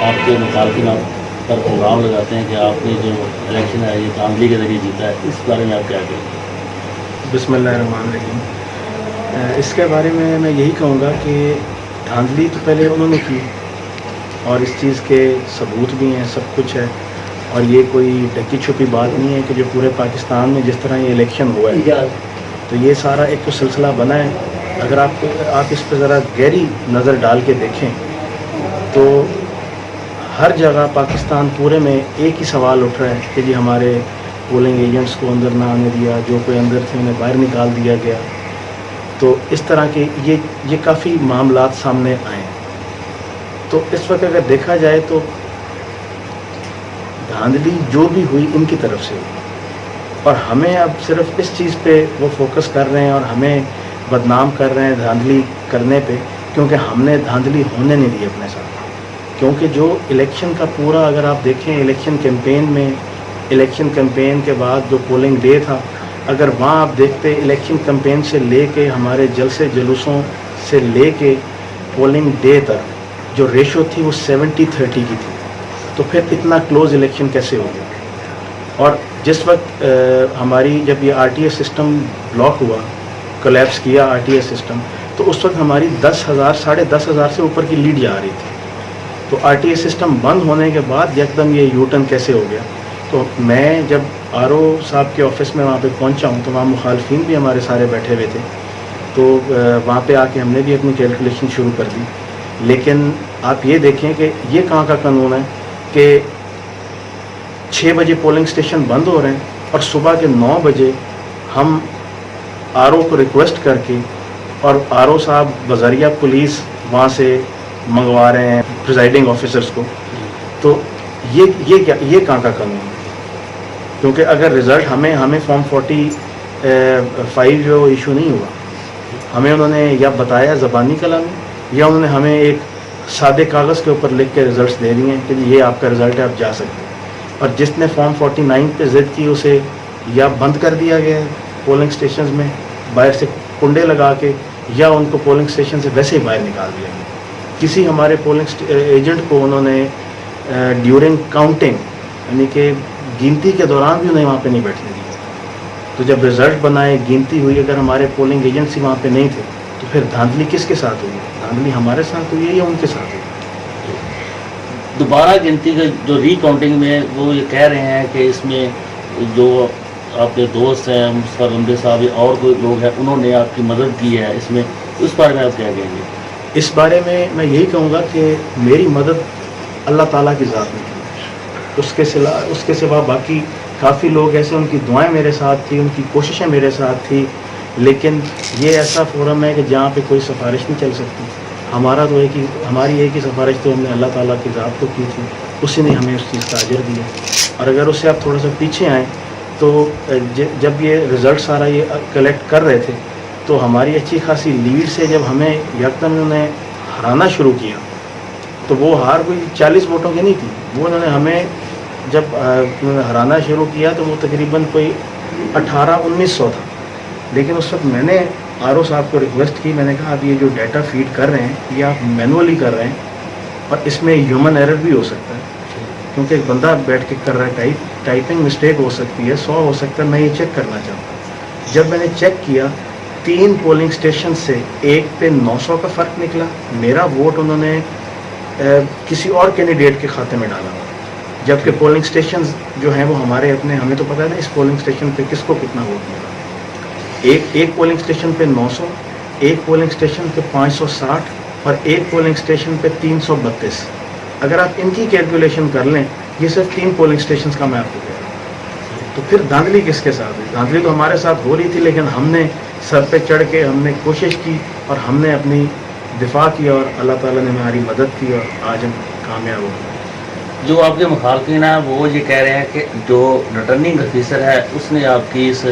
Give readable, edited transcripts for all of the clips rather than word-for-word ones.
آپ کے مخالفین آپ پر الزام لگاتے ہیں کہ آپ نے جو الیکشن ہے یہ دھاندلی کے ذریعے جیتا ہے، اس بارے میں آپ کیا کہیں گے؟ بسم اللہ الرحمن الرحیم۔ اس کے بارے میں یہی کہوں گا کہ دھاندلی تو پہلے انہوں نے کی، اور اس چیز کے ثبوت بھی ہیں، سب کچھ ہے، اور یہ کوئی ڈھکی چھپی بات نہیں ہے کہ جو پورے پاکستان میں جس طرح یہ الیکشن ہوا ہے تو یہ سارا ایک تو سلسلہ بنا ہے۔ اگر آپ اس پہ ذرا گہری نظر ڈال کے دیکھیں تو ہر جگہ پاکستان پورے میں ایک ہی سوال اٹھ رہا ہے کہ جی ہمارے پولنگ ایجنٹس کو اندر نہ آنے دیا، جو کوئی اندر تھے انہیں باہر نکال دیا گیا۔ تو اس طرح کے یہ کافی معاملات سامنے آئے ہیں۔ تو اس وقت اگر دیکھا جائے تو دھاندلی جو بھی ہوئی ان کی طرف سے ہوئی، اور ہمیں اب صرف اس چیز پہ وہ فوکس کر رہے ہیں اور ہمیں بدنام کر رہے ہیں دھاندلی کرنے پہ، کیونکہ ہم نے دھاندلی ہونے نہیں دی اپنے ساتھ۔ کیونکہ جو الیکشن کا پورا اگر آپ دیکھیں الیکشن کیمپین کے بعد جو پولنگ ڈے تھا، اگر وہاں آپ دیکھتے الیکشن کیمپین سے لے کے ہمارے جلسے جلوسوں سے لے کے پولنگ ڈے تک جو ریشو تھی وہ 70-30 کی تھی، تو پھر اتنا کلوز الیکشن کیسے ہو گیا؟ اور جس وقت ہماری جب یہ R T S system block ہوا، کولیپس کیا آر ٹی ایس سسٹم، تو اس وقت ہماری 10,000 سے اوپر کی لیڈ جا رہی تھی۔ تو آر ٹی ایس سسٹم بند ہونے کے بعد یکدم یہ یو ٹرن کیسے ہو گیا؟ تو میں جب آر او صاحب کے آفس میں وہاں پہ پہنچا ہوں تو وہاں مخالفین بھی ہمارے سارے بیٹھے ہوئے تھے، تو وہاں پہ آ کے ہم نے بھی اپنی کیلکولیشن شروع کر دی۔ لیکن آپ یہ دیکھیں کہ یہ کہاں کا قانون ہے کہ 6 بجے پولنگ اسٹیشن بند ہو رہے ہیں اور صبح کے 9 بجے ہم آر او کو ریکویسٹ کر کے اور آر او صاحب بذریعہ پولیس وہاں سے منگوا رہے ہیں پریزائڈنگ آفیسرس کو۔ تو یہ کہاں کا قانون ہے؟ کیونکہ اگر رزلٹ ہمیں فارم 45 جو ایشو نہیں ہوا، ہمیں انہوں نے یا بتایا زبانی کلامی، یا انہوں نے ہمیں ایک سادے کاغذ کے اوپر لکھ کے رزلٹس دے دیے ہیں کہ یہ آپ کا رزلٹ ہے، آپ جا سکتے ہیں۔ اور جس نے فارم 49 پہ ضد کی اسے یا بند کر دیا گیا ہے پولنگ اسٹیشنز میں باہر سے کنڈے لگا کے، یا ان کو پولنگ اسٹیشن سے ویسے ہی باہر نکال دیا گیا۔ کسی ہمارے پولنگ ایجنٹ کو انہوں نے ڈیورنگ کاؤنٹنگ یعنی کہ گنتی کے دوران بھی انہیں وہاں پہ نہیں بیٹھنے دیا۔ تو جب رزلٹ بنائے، گنتی ہوئی، اگر ہمارے پولنگ ایجنٹس ہی وہاں پہ نہیں تھے تو پھر دھاندلی کس کے ساتھ ہوئی؟ دھاندلی ہمارے ساتھ ہوئی ہے یا ان کے ساتھ ہوئی؟ دوبارہ گنتی کا جو ری کاؤنٹنگ میں وہ یہ کہہ رہے ہیں کہ اس میں جو آپ کے دوست ہیں مصطفیٰ رمدے صاحب اور کوئی لوگ ہیں انہوں نے آپ کی مدد کی ہے اس میں، اس بارے میں آپ کیا کہیں گے؟ اس بارے میں یہی کہوں گا کہ میری مدد اللہ تعالیٰ کی ذات نے کی، اس کے سوا باقی کافی لوگ ایسے، ان کی دعائیں میرے ساتھ تھی، ان کی کوششیں میرے ساتھ تھی، لیکن یہ ایسا فورم ہے کہ جہاں پہ کوئی سفارش نہیں چل سکتی۔ ہماری ایک ہی سفارش تو ہم نے اللہ تعالیٰ کی ذات کو کی تھی، اسی نے ہمیں اس چیز کا اجر دیا۔ اور اگر اس سے آپ تھوڑا سا پیچھے آئیں تو جب یہ رزلٹ سارا یہ کلیکٹ کر رہے تھے تو ہماری اچھی خاصی لیڈ سے جب ہمیں یکدم انہوں نے ہرانا شروع کیا تو وہ ہار کوئی 40 ووٹوں کی نہیں تھی، وہ انہوں نے ہمیں جب ہرانا شروع کیا تو وہ تقریباً کوئی 1800-1900 تھا۔ لیکن اس وقت میں نے آر او صاحب کو ریکویسٹ کی، میں نے کہا اب یہ جو ڈیٹا فیڈ کر رہے ہیں یہ آپ مینولی کر رہے ہیں اور اس میں ہیومن ایرر بھی ہو سکتا ہے، کیونکہ ایک بندہ بیٹھ کے کر رہا ہے، ٹائپنگ مسٹیک ہو سکتی ہے، 100 ہو سکتا ہے، میں یہ چیک کرنا چاہتا ہوں۔ جب میں نے چیک کیا 3 پولنگ اسٹیشن سے ایک پہ 900 کا فرق نکلا، میرا ووٹ انہوں نے کسی اور کینڈیڈیٹ کے کھاتے میں ڈالا، جبکہ پولنگ اسٹیشنز جو ہیں وہ ہمارے اپنے، ہمیں تو پتہ ہے نا اس پولنگ اسٹیشن پہ کس کو کتنا ووٹ ملا۔ ایک پولنگ اسٹیشن پہ 900، ایک پولنگ اسٹیشن پہ 560 اور ایک پولنگ اسٹیشن پہ 332۔ اگر آپ ان کی کیلکولیشن کر لیں، یہ صرف 3 پولنگ اسٹیشنز کا میں آپ کو کہہ رہا ہوں۔ تو پھر دھاندلی کس کے ساتھ ہوئی؟ دھاندلی تو ہمارے ساتھ ہو رہی تھی، لیکن ہم نے سر پہ چڑھ کے ہم نے کوشش کی اور ہم نے اپنی دفاع کیا اور اللہ تعالیٰ نے ہماری مدد کی اور آج ہم کامیاب ہو گئے۔ جو آپ کے مخالفین ہیں وہ یہ کہہ رہے ہیں کہ جو ریٹرننگ آفیسر ہے اس نے آپ کی اس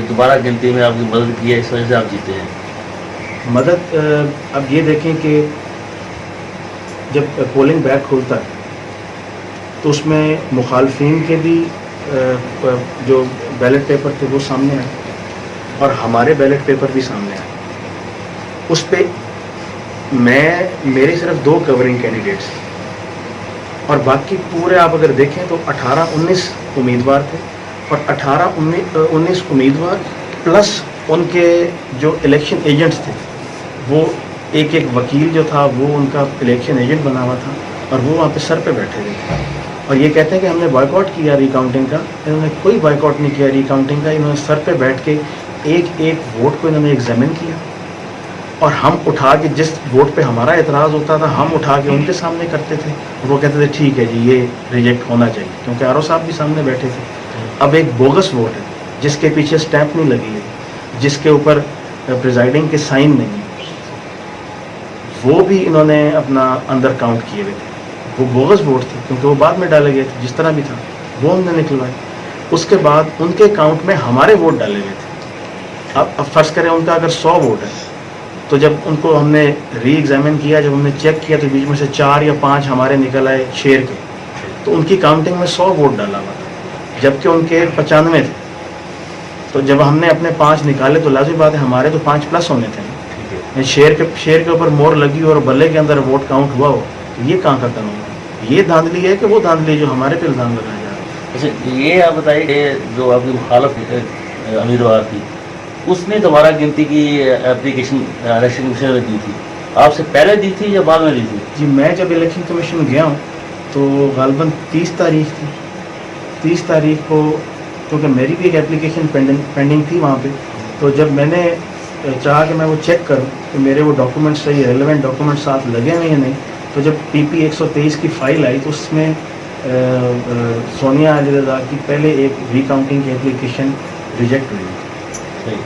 دوبارہ گنتی میں آپ کی مدد کی ہے، اس وجہ سے آپ جیتے ہیں۔ مدد اب یہ دیکھیں کہ جب پولنگ بیگ کھلتا ہے تو اس میں مخالفین کے بھی جو بیلٹ پیپر تھے وہ سامنے آئے اور ہمارے بیلٹ پیپر بھی سامنے آئے۔ اس پہ میرے صرف 2 کورنگ کینڈیڈیٹس، اور باقی پورے آپ اگر دیکھیں تو 18-19 امیدوار تھے، اور 18-19 امیدوار پلس ان کے جو الیکشن ایجنٹس تھے، وہ ایک وکیل جو تھا وہ ان کا الیکشن ایجنٹ بنا ہوا تھا، اور وہ وہاں پہ سر پہ بیٹھے ہوئے تھے، اور یہ کہتے ہیں کہ ہم نے بائیکاٹ کیا ریکاؤنٹنگ کا. انہوں نے کوئی بائیکاٹ نہیں کیا ریکاؤنٹنگ کا. انہوں نے سر پہ بیٹھ کے ایک ووٹ کو انہوں نے ایگزامن کیا، اور ہم اٹھا کے جس ووٹ پہ ہمارا اعتراض ہوتا تھا ہم اٹھا کے ان کے سامنے کرتے تھے، اور وہ کہتے تھے ٹھیک ہے جی یہ ریجیکٹ ہونا چاہیے، کیونکہ آر او صاحب بھی سامنے بیٹھے تھے. اب ایک بوگس ووٹ ہے جس کے پیچھے اسٹیمپ نہیں لگی ہے، جس کے اوپر پریزائڈنگ کے سائن نہیں ہے، وہ بھی انہوں نے اپنا اندر کاؤنٹ کیے ہوئے تھے. وہ بوگس ووٹ تھے کیونکہ وہ بعد میں ڈالے گئے تھے، جس طرح بھی تھا وہ ہم نے نکلوائے. اس کے بعد ان کے اکاؤنٹ میں ہمارے ووٹ ڈالے ہوئے تھے. اب فرض کریں ان کا اگر 100 ووٹ ہے، تو جب ان کو ہم نے ری ایگزامن کیا، جب ہم نے چیک کیا تو بیچ میں سے 4 یا 5 ہمارے نکل آئے شیر کے، تو ان کی کاؤنٹنگ میں 100 ووٹ ڈالا ہوا تھا، جبکہ ان کے 95 تھے. تو جب ہم نے اپنے 5 نکالے تو لازمی بات ہے ہمارے تو 5 پلس ہونے تھے. شیر کے اوپر مور لگی ہو اور بلے کے اندر ووٹ کاؤنٹ ہوا ہو، تو یہ کہاں کا قانون ہے؟ یہ دھاندلی ہے کہ وہ دھاندلی جو ہمارے پہ الزام لگایا جا رہا ہے. اچھا یہ آپ بتائیے کہ جو آپ کی مخالف امیدوار تھی اس نے دوبارہ گنتی کی اپلیکیشن الیکشن کمیشن میں دی تھی، آپ سے پہلے دی تھی یا بعد میں دی تھی؟ جی میں جب الیکشن کمیشن گیا ہوں تو غالباً 30 تاریخ تھی. 30 تاریخ کو کیونکہ میری بھی ایک اپلیکیشن پینڈنگ تھی وہاں پہ، تو جب میں نے چاہا کہ میں وہ چیک کروں کہ میرے وہ ڈاکومنٹس صحیح ریلیونٹ ڈاکومنٹ ساتھ لگے ہوئے یا نہیں، تو جب PP 123 کی فائل آئی تو اس میں سونیا علی رضا کی پہلے ایک ریکاؤنٹنگ کی اپلیکیشن ریجیکٹ ہوئی. صحیح.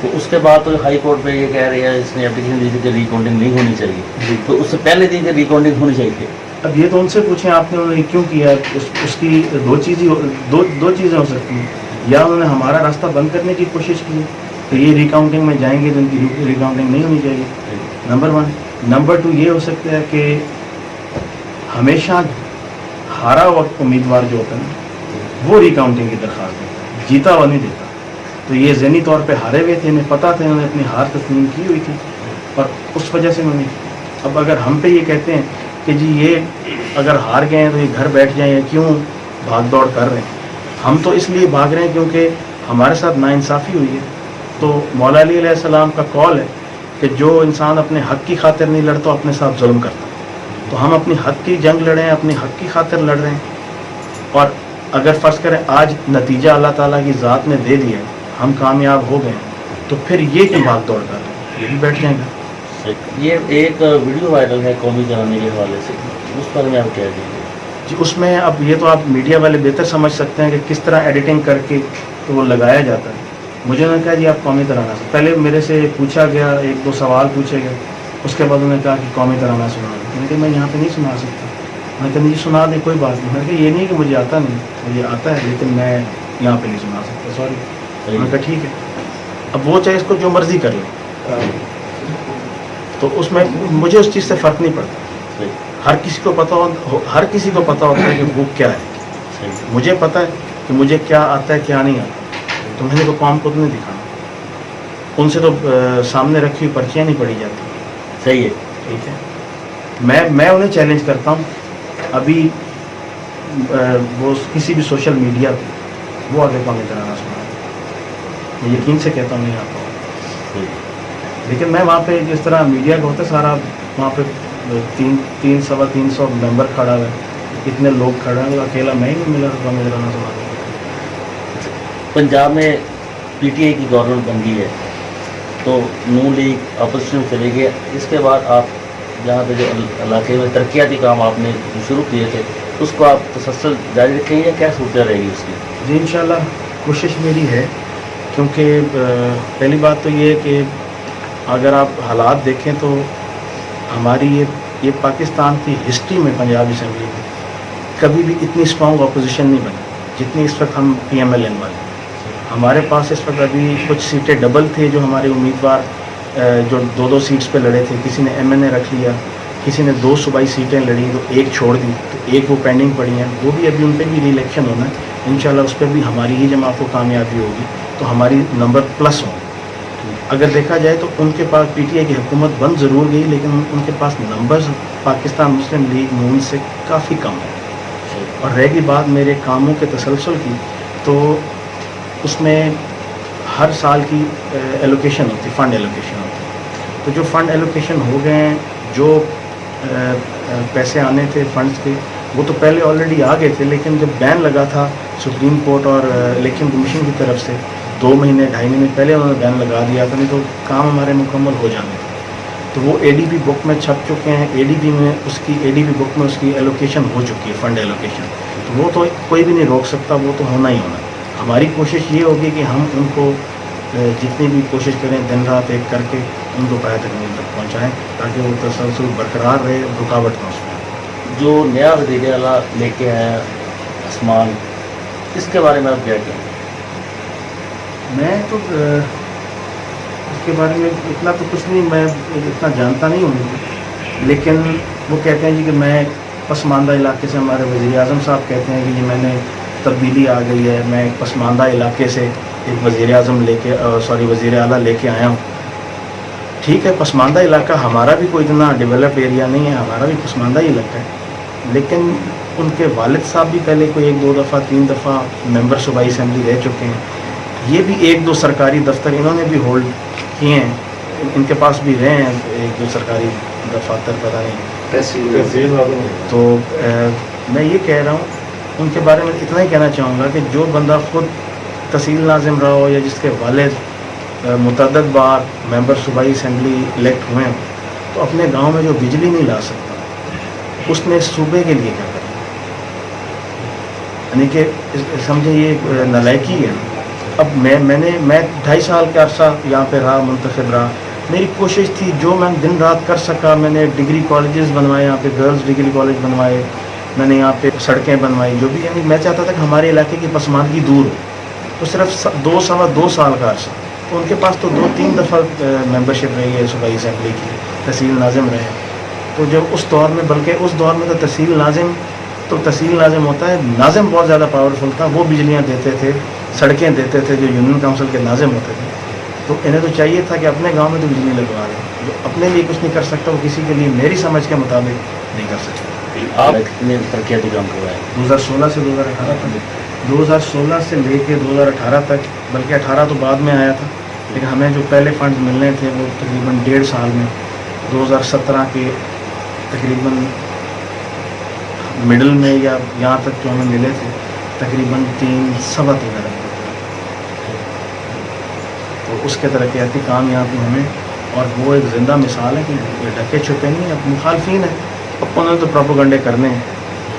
تو اس کے بعد تو ہائی کورٹ پہ یہ کہہ رہی ہے اس نے اپلیکیشن دی تھی کہ ریکاؤنٹنگ نہیں ہونی چاہیے، تو اس سے پہلے دی کہ ریکاؤنٹنگ ہونی چاہیے. اب یہ تو ان سے پوچھیں آپ نے انہوں نے کیوں کیا. اس کی دو چیزیں ہو سکتی ہیں، یا انہوں نے ہمارا راستہ بند کرنے کی کوشش کی کہ یہ ریکاؤنٹنگ میں جائیں گے تو ان کی ریکاؤنٹنگ نہیں ہونی چاہیے، نمبر 1. نمبر 2 یہ ہو سکتا ہے کہ ہمیشہ ہارا ہوا امیدوار جو ہوتا ہے نا وہ ریکاؤنٹنگ کی درخواست دیتا ہے، جیتا ہوا نہیں دیتا. تو یہ ذہنی طور پہ ہارے ہوئے تھے، انہیں پتہ تھا، انہوں نے اپنی ہار تسلیم کی ہوئی تھی، اور اس وجہ سے انہوں نے. اب اگر ہم پہ یہ کہتے ہیں کہ جی یہ اگر ہار گئے ہیں تو یہ گھر بیٹھ جائیں یا کیوں بھاگ دوڑ کر رہے ہیں، ہم تو اس لیے بھاگ رہے ہیں کیونکہ ہمارے ساتھ ناانصافی ہوئی ہے. تو مولا علی علیہ السلام کا قول ہے کہ جو انسان اپنے حق کی خاطر نہیں لڑتا اپنے ساتھ ظلم کرتا. تو ہم اپنی حق کی جنگ لڑے ہیں، اپنی حق کی خاطر لڑ رہے ہیں، اور اگر فرض کریں آج نتیجہ اللہ تعالیٰ کی ذات نے دے دیا ہے، ہم کامیاب ہو گئے ہیں، تو پھر یہ کیوں بھاگ دوڑ کر رہے ہیں؟ یہ بھی بیٹھ جائیں گا. یہ ایک ویڈیو وائرل ہے قومی ترانے کے حوالے سے، اس پر میں آپ کہہ دیجیے. جی اس میں اب یہ تو آپ میڈیا والے بہتر سمجھ سکتے ہیں کہ کس طرح ایڈیٹنگ کر کے تو وہ لگایا جاتا ہے. مجھے انہوں نے کہا جی آپ قومی ترانہ سے، پہلے میرے سے پوچھا گیا، 1-2 سوال پوچھے گئے، اس کے بعد انہوں نے کہا کہ قومی ترانہ سنا دیں. میں نے کہا میں یہاں پہ نہیں سنا سکتا. میں نے کہا جی سنا دیں کوئی بات نہیں. میں نے کہا یہ نہیں کہ مجھے آتا نہیں، مجھے آتا ہے لیکن میں یہاں پہ نہیں سنا سکتا، سوری. میں نے کہا ٹھیک ہے، اب وہ چاہے اس کو جو مرضی کر لیں، تو اس میں مجھے اس چیز سے فرق نہیں پڑتا. ہر کسی کو پتا ہوتا ہے کہ وہ کیا ہے. مجھے پتا ہے کہ مجھے کیا آتا ہے کیا نہیں آتا، تو میں نے تو قوم کو نہیں دکھانا. ان سے تو سامنے رکھی ہوئی پرچیاں نہیں پڑھی جاتی. صحیح ہے، ٹھیک ہے. میں انہیں چیلنج کرتا ہوں ابھی وہ کسی بھی سوشل میڈیا پہ وہ آگے قومی ترانہ سنا، میں یقین سے کہتا ہوں نہیں آتا ہوں. لیکن میں وہاں پہ جس طرح میڈیا کا ہوتا ہے سارا، وہاں پہ 300 ممبر کھڑا ہے، اتنے لوگ کھڑے ہیں، اکیلا میں ہی نہیں ملا قومی ترانہ سنانے. پنجاب میں PTI کی گورنمنٹ بن گئی ہے تو نون لیگ اپوزیشن چلے گئے. اس کے بعد آپ جہاں پہ جو علاقے میں ترقیاتی کام آپ نے شروع کیے تھے اس کو آپ تسلسل جاری رکھیں یا کیا صورت رہے گی اس کی؟ جی انشاءاللہ کوشش میری ہے، کیونکہ پہلی بات تو یہ ہے کہ اگر آپ حالات دیکھیں تو ہماری یہ پاکستان کی ہسٹری میں پنجاب اسمبلی میں کبھی بھی اتنی اسٹرانگ اپوزیشن نہیں بنی جتنی اس وقت ہم PMLN والے. ہمارے پاس اس وقت ابھی کچھ سیٹیں ڈبل تھے جو ہمارے امیدوار جو 2 سیٹس پہ لڑے تھے، کسی نے MNA رکھ لیا، کسی نے 2 صوبائی سیٹیں لڑی تو 1 چھوڑ دی، تو 1 وہ پینڈنگ پڑی ہیں، وہ بھی ابھی ان پہ بھی ری الیکشن ہونا ہے. انشاءاللہ اس پہ بھی ہماری ہی جماعت کو کامیابی ہوگی تو ہماری نمبر پلس ہوں. اگر دیکھا جائے تو ان کے پاس پی ٹی آئی کی حکومت بن ضرور گئی لیکن ان کے پاس نمبرز پاکستان مسلم لیگ نون سے کافی کم ہے. اور رہ گئی بات میرے کاموں کے تسلسل کی, تو اس میں ہر سال کی ایلوکیشن ہوتی, فنڈ ایلوکیشن ہوتی. تو جو فنڈ ایلوکیشن ہو گئے ہیں, جو پیسے آنے تھے فنڈز کے, وہ تو پہلے آلریڈی آ گئے تھے, لیکن جب بین لگا تھا سپریم کورٹ اور الیکشن کمیشن کی طرف سے 2 مہینے 2.5 مہینے پہلے انہوں نے بین لگا دیا تھا, نہیں تو کام ہمارے مکمل ہو جانے تھے. تو وہ اے ڈی پی بک میں چھپ چکے ہیں, اے ڈی پی بک میں اس کی ایلوکیشن ہو چکی ہے, فنڈ ایلوکیشن. تو وہ تو کوئی بھی نہیں روک سکتا, وہ تو ہونا ہی ہونا. ہماری کوشش یہ ہوگی کہ ہم ان کو جتنی بھی کوشش کریں دن رات ایک کر کے ان کو پایہ تکمیل تک پہنچائیں تاکہ وہ تسلسل برقرار رہے, رکاوٹ نہ ہو. جو نیا وزیر اعلیٰ لے کے آئے عثمان, اس کے بارے میں آپ کیا کہیں؟ میں تو اس کے بارے میں اتنا تو کچھ نہیں, میں اتنا جانتا نہیں ہوں, لیکن وہ کہتے ہیں جی کہ میں پسماندہ علاقے سے, ہمارے وزیر اعظم صاحب کہتے ہیں کہ جی میں نے تبدیلی آ گئی ہے, میں ایک پسماندہ علاقے سے ایک وزیر اعلیٰ لے کے آیا ہوں. ٹھیک ہے, پسماندہ علاقہ ہمارا بھی کوئی اتنا ڈیولپ ایریا نہیں ہے, ہمارا بھی پسماندہ ہی علاقہ ہے, لیکن ان کے والد صاحب بھی پہلے کوئی 1 2 دفعہ 3 دفعہ ممبر صوبائی اسمبلی رہ چکے ہیں. یہ بھی 1 2 سرکاری دفتر انہوں نے بھی ہولڈ کیے ہیں, ان کے پاس بھی رہے ہیں 1 2 سرکاری دفاتر, پتہ نہیں. تو میں یہ کہہ رہا ہوں, ان کے بارے میں اتنا ہی کہنا چاہوں گا کہ جو بندہ خود تحصیل ناظم رہا ہو یا جس کے والد متعدد بار ممبر صوبائی اسمبلی الیکٹ ہوئے ہیں, تو اپنے گاؤں میں جو بجلی نہیں لا سکتا اس نے صوبے کے لیے کیا کرنا. یعنی کہ سمجھے یہ نالائکی ہے. اب میں 2.5 سال کا عرصہ یہاں پہ رہا, منتخب رہا, میری کوشش تھی جو میں دن رات کر سکا. میں نے ڈگری کالجز بنوائے, یہاں پہ گرلز ڈگری کالج بنوائے, میں نے یہاں پہ سڑکیں بنوائی, جو بھی. یعنی میں چاہتا تھا کہ ہمارے علاقے کی پسماندگی دور ہو. تو صرف 2 سال کا عرصہ, تو ان کے پاس تو 2-3 دفعہ ممبرشپ رہی ہے صوبائی اسمبلی کی, تحصیل ناظم رہے. تو جب اس دور میں, بلکہ اس دور میں تو تحصیل ناظم ہوتا ہے, ناظم بہت زیادہ پاورفل تھا, وہ بجلیاں دیتے تھے, سڑکیں دیتے تھے, جو یونین کونسل کے ناظم ہوتے تھے. تو انہیں تو چاہیے تھا کہ اپنے گاؤں میں تو بجلی لگوا دیں. جو اپنے لیے کچھ نہیں کر سکتا وہ کسی کے لیے میری سمجھ کے مطابق نہیں کر سکتا. آپ کتنے ترقیاتی کام کر رہے ہیں 2016 سے 2018 تک, 2016 سے لے کے 2018 تک, بلکہ 18 تو بعد میں آیا تھا, لیکن ہمیں جو پہلے فنڈ ملنے تھے وہ تقریباً 1.5 سال میں 2017 کے تقریباً مڈل میں یا یہاں تک جو ہمیں ملے تھے تقریباً 3.25 ارب. تو اس کے ترقیاتی کام یہاں پہ ہمیں, اور وہ ایک زندہ مثال ہے کہ ڈھکے چھپے نہیں. اب مخالفین ہیں, اب انہوں نے تو پروپیگنڈے کرنے ہیں,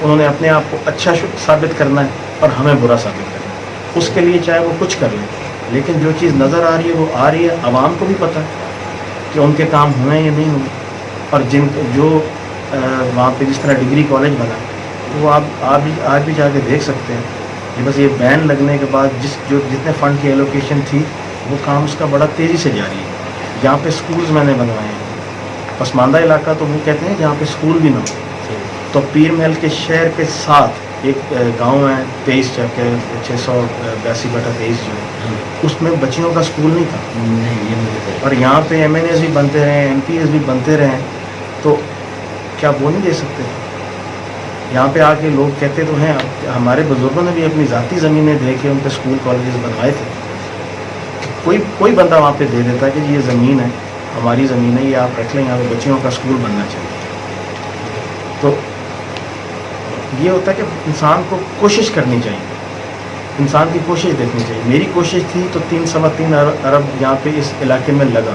انہوں نے اپنے آپ کو اچھا ثابت کرنا ہے اور ہمیں برا ثابت کرنا ہے. اس کے لیے چاہے وہ کچھ کر لیں, لیکن جو چیز نظر آ رہی ہے وہ آ رہی ہے. عوام کو بھی پتہ ہے کہ ان کے کام ہوئے یا نہیں ہوئے, اور جو وہاں پہ جس طرح ڈگری کالج بنا وہ آپ بھی جا کے دیکھ سکتے ہیں کہ بس یہ بین لگنے کے بعد جتنے فنڈ کی ایلوکیشن تھی وہ کام اس کا بڑا تیزی سے جاری ہے. جہاں پہ سکولز میں نے بنوائے ہیں, پسماندہ علاقہ تو وہ کہتے ہیں جہاں پہ سکول بھی نہ ہو. تو پیر محل کے شہر کے ساتھ ایک گاؤں ہے 23 چک ہے 682/23 جو ہے, اس میں بچیوں کا سکول نہیں تھا. اور یہاں پہ ایم این ایز بھی بنتے رہے, ایم پی ایز بھی بنتے رہے, تو کیا وہ نہیں دے سکتے؟ یہاں پہ آ کے لوگ کہتے تو ہیں, ہمارے بزرگوں نے بھی اپنی ذاتی زمینیں دے کے ان پہ اسکول کالجز بنوائے تھے. کوئی بندہ وہاں پہ دے دیتا ہے کہ یہ زمین ہے, ہماری زمین ہے, یہ آپ رکھ لیں, یہاں پہ بچیوں کا اسکول بننا چاہیے. تو یہ ہوتا ہے کہ انسان کو کوشش کرنی چاہیے, انسان کی کوشش دیکھنی چاہیے. میری کوشش تھی تو 3.25 ارب یہاں پہ اس علاقے میں لگا.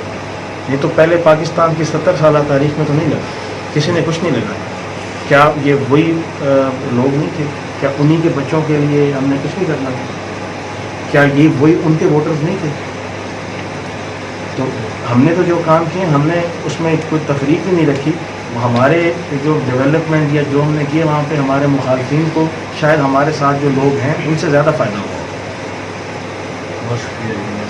یہ تو پہلے پاکستان کی 70 سالہ تاریخ میں تو نہیں لگا, کسی نے کچھ نہیں لگایا. کیا یہ وہی لوگ نہیں تھے؟ کیا انہی کے بچوں کے لیے ہم نے کچھ نہیں کرنا تھا؟ کیا یہ وہی ان کے ووٹرز نہیں تھے؟ تو ہم نے تو جو کام کیے ہم نے اس میں کوئی تفریق بھی نہیں رکھی. ہمارے جو ڈیولپمنٹ یا جو ہم نے کیے وہاں پہ ہمارے مخالفین کو شاید ہمارے ساتھ جو لوگ ہیں ان سے زیادہ فائدہ ہوا. بہت شکریہ.